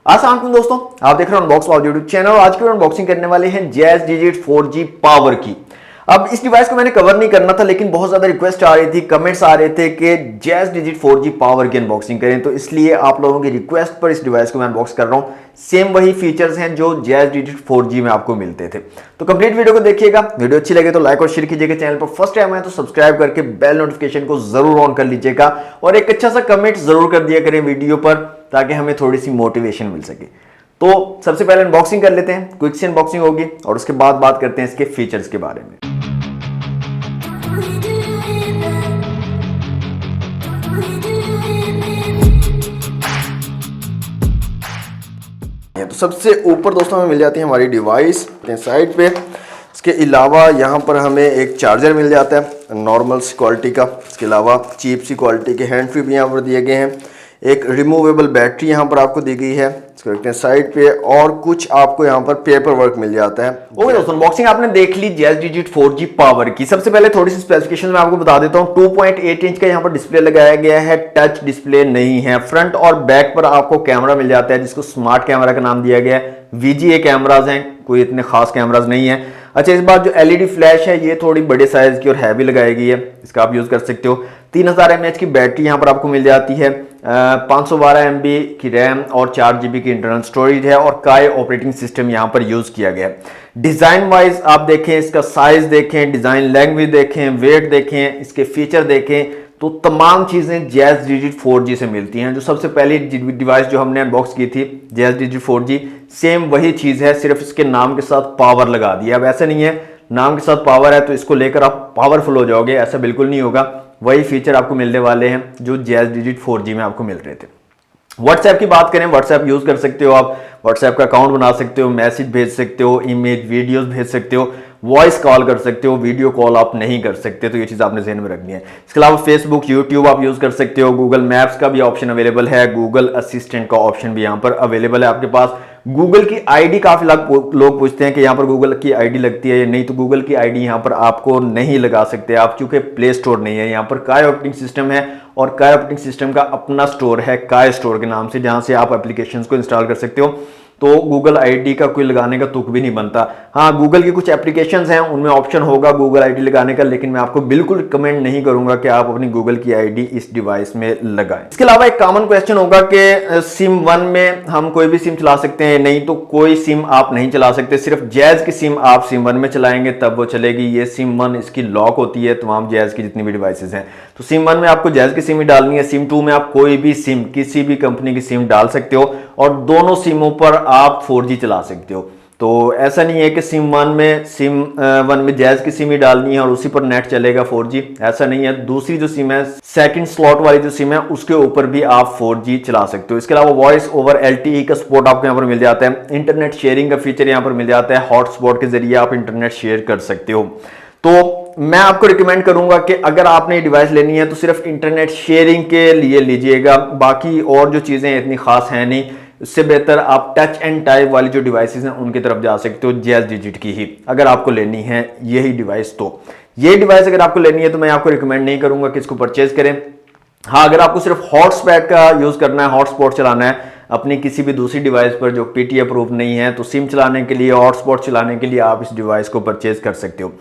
अस्सलाम वालेकुम दोस्तों, आप देख रहे हैं अनबॉक्स वाव यूट्यूब चैनल। आज की अनबॉक्सिंग करने वाले हैं जैज डिजिट 4G पावर की। अब इस डिवाइस को मैंने कवर नहीं करना था, लेकिन बहुत ज्यादा रिक्वेस्ट आ रही थी, कमेंट्स आ रहे थे कि जैज डिजिट 4G पावर की अनबॉक्सिंग करें, तो इसलिए आप लोगों की रिक्वेस्ट पर इस डिवाइस को मैं अनबॉक्स कर रहा हूं। सेम वही फीचर्स हैं जो जैज डिजिट 4G में आपको मिलते थे। तो कंप्लीट वीडियो को देखिएगा। वीडियो अच्छी लगे तो लाइक और शेयर कीजिएगा। चैनल पर फर्स्ट टाइम आए तो सब्सक्राइब करके बेल नोटिफिकेशन को जरूर ऑन कर लीजिएगा और एक अच्छा सा कमेंट जरूर कर दिया करें वीडियो पर, ताकि हमें थोड़ी सी मोटिवेशन मिल सके। तो सबसे पहले अनबॉक्सिंग कर लेते हैं, क्विक सी अनबॉक्सिंग होगी और उसके बाद बात करते हैं इसके फीचर्स के बारे में। तो सबसे ऊपर दोस्तों हमें मिल जाती है हमारी डिवाइस साइड पे। इसके अलावा यहाँ पर हमें एक चार्जर मिल जाता है नॉर्मल सी क्वालिटी का। इसके अलावा चीप सी क्वालिटी के हैंड फ्री भी यहाँ पर दिए गए हैं। एक रिमूवेबल बैटरी यहाँ पर आपको दी गई है, इसको रखते हैं साइड पे, और कुछ आपको यहाँ पर पेपर वर्क मिल जाता है। ओके दोस्तों, अनबॉक्सिंग आपने देख ली जैज डिजिट 4G पावर की। सबसे पहले थोड़ी सी स्पेसिफिकेशन मैं आपको बता देता हूँ। 2.8 इंच का यहाँ पर डिस्प्ले लगाया गया है, टच डिस्प्ले नहीं है। फ्रंट और बैक पर आपको कैमरा मिल जाता है जिसको स्मार्ट कैमरा का नाम दिया गया है। VGA कैमराज हैं, कोई इतने खास कैमराज नहीं है। अच्छा, इस बार जो LED फ्लैश है ये थोड़ी बड़े साइज की और हैवी लगाई गई है, इसका आप यूज कर सकते हो। 3000 mAh की बैटरी यहाँ पर आपको मिल जाती है। 512 MB की रैम और 4 GB की इंटरनल स्टोरेज है और काय ऑपरेटिंग सिस्टम यहाँ पर यूज किया गया है। डिजाइन वाइज आप देखें, इसका साइज देखें, डिजाइन लैंग्वेज देखें, वेट देखें, इसके फीचर देखें, तो तमाम चीजें जैज डिजिट 4G से मिलती हैं। जो सबसे पहली डिवाइस जो हमने अनबॉक्स की थी जैज डिजिट 4G, सेम वही चीज है, सिर्फ इसके नाम के साथ पावर लगा दिया। अब ऐसा नहीं है नाम के साथ पावर है तो इसको लेकर आप पावरफुल हो जाओगे, ऐसा बिल्कुल नहीं होगा। वही फीचर आपको मिलने वाले हैं जो जैज डिजिट 4G में आपको मिल रहे थे। व्हाट्सएप की बात करें, व्हाट्सएप यूज कर सकते हो आप, व्हाट्सएप का अकाउंट बना सकते हो, मैसेज भेज सकते हो, इमेज वीडियोस भेज सकते हो, वॉइस कॉल कर सकते हो, वीडियो कॉल आप नहीं कर सकते, तो ये चीज आपने ज़हन में रखनी है। इसके अलावा फेसबुक, यूट्यूब आप यूज कर सकते हो। गूगल मैप्स का भी ऑप्शन अवेलेबल है, गूगल असिस्टेंट का ऑप्शन भी यहाँ पर अवेलेबल है आपके पास। गूगल की आईडी काफी लोग पूछते हैं कि यहाँ पर गूगल की आईडी लगती है या नहीं, तो गूगल की आईडी यहाँ पर आपको नहीं लगा सकते आप, चूंकि प्ले स्टोर नहीं है। यहाँ पर काय ऑपरेटिंग सिस्टम है और काय ऑपरेटिंग सिस्टम का अपना स्टोर है काय स्टोर के नाम से, जहां से आप एप्लीकेशंस को इंस्टॉल कर सकते हो। तो गूगल आईडी का कोई लगाने का तुक भी नहीं बनता। हाँ, गूगल की कुछ एप्लीकेशंस हैं उनमें ऑप्शन होगा गूगल आईडी लगाने का, लेकिन मैं आपको बिल्कुल रिकमेंड नहीं करूंगा कि आप अपनी गूगल की आईडी इस डिवाइस में लगाएं। इसके अलावा एक कॉमन क्वेश्चन होगा कि सिम 1 में हम कोई भी सिम चला सकते हैं? नहीं, तो कोई सिम आप नहीं चला सकते। सिर्फ जैज की सिम आप सिम 1 में चलाएंगे तब वो चलेगी। ये सिम 1 इसकी लॉक होती है तमाम जैज की जितनी भी डिवाइसेज हैं। तो सिम 1 में आपको जैज की सिम ही डालनी है। सिम 2 में आप कोई भी सिम, किसी भी कंपनी की सिम डाल सकते हो और दोनों सिमों पर आप 4G चला सकते हो। तो ऐसा नहीं है कि सिम 1 में जैज की सिम ही डालनी है और उसी पर नेट चलेगा 4G, ऐसा नहीं है। दूसरी जो सिम है, सेकंड स्लॉट वाली जो सिम है, उसके ऊपर भी आप 4G चला सकते हो। इसके अलावा वॉइस ओवर LTE का सपोर्ट आपको यहाँ पर मिल जाता है। इंटरनेट शेयरिंग का फीचर यहाँ पर मिल जाता है, हॉटस्पॉट के जरिए आप इंटरनेट शेयर कर सकते हो। तो मैं आपको रिकमेंड करूंगा कि अगर आपने डिवाइस लेनी है तो सिर्फ इंटरनेट शेयरिंग के लिए लीजिएगा, बाकी और जो चीजें इतनी खास है नहीं। उससे बेहतर आप टच एंड टाइप वाली जो डिवाइसेस हैं उनकी तरफ जा सकते हो, जैज डिजिट की ही अगर आपको लेनी है यही डिवाइस। तो ये डिवाइस अगर आपको लेनी है तो मैं आपको रिकमेंड नहीं करूंगा कि इसको परचेज करें। हाँ, अगर आपको सिर्फ हॉटस्पॉट का यूज करना है, हॉटस्पॉट चलाना है अपनी किसी भी दूसरी डिवाइस पर जो PT अप्रूव नहीं है, तो सिम चलाने के लिए, हॉटस्पॉट चलाने के लिए आप इस डिवाइस को परचेज कर सकते हो।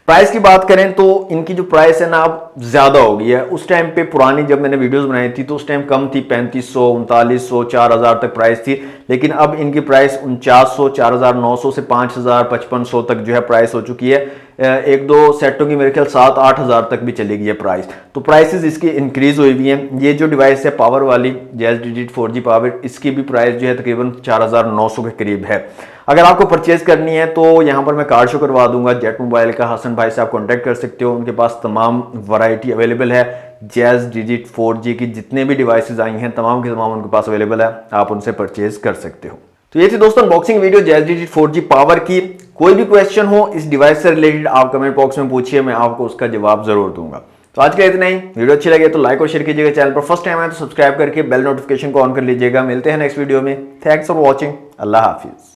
प्राइस की बात करें तो इनकी जो प्राइस है ना अब ज्यादा हो गई है। उस टाइम पे पुरानी जब मैंने वीडियोस बनाई थी तो उस टाइम कम थी, 3500, 3900, 4000 तक प्राइस थी, लेकिन अब इनकी प्राइस 4900, 4900 से 5000, 5500 तक जो है प्राइस हो चुकी है। एक दो सेटों की मेरे ख्याल 7-8 हजार तक भी चली गई है प्राइस। तो प्राइसेस इसकी इंक्रीज हुई हुई हैं। ये जो डिवाइस है पावर वाली जैज डिजिट 4G पावर, इसकी भी प्राइस जो है तकरीबन 4900 के करीब है। अगर आपको परचेज करनी है तो यहाँ पर मैं कार्ड शो करवा दूंगा जेट मोबाइल का, हसन भाई से आप कॉन्टैक्ट कर सकते हो। उनके पास तमाम वैरायटी अवेलेबल है। जैज डिजिट 4G की जितने भी डिवाइसेज आई हैं तमाम के तमाम उनके पास अवेलेबल है, आप उनसे परचेज कर सकते हो। तो ये थी दोस्तों unboxing video jazz digit 4G power की। कोई भी क्वेश्चन हो इस डिवाइस से रिलेटेड आप कमेंट बॉक्स में पूछिए, मैं आपको उसका जवाब जरूर दूंगा। तो आज के इतना ही। वीडियो अच्छी लगे तो लाइक और शेयर कीजिएगा। चैनल पर फर्स्ट टाइम आए तो सब्सक्राइब करके बेल नोटिफिकेशन को ऑन कर लीजिएगा। मिलते हैं नेक्स्ट वीडियो में। Thanks for watching. Allah Hafiz.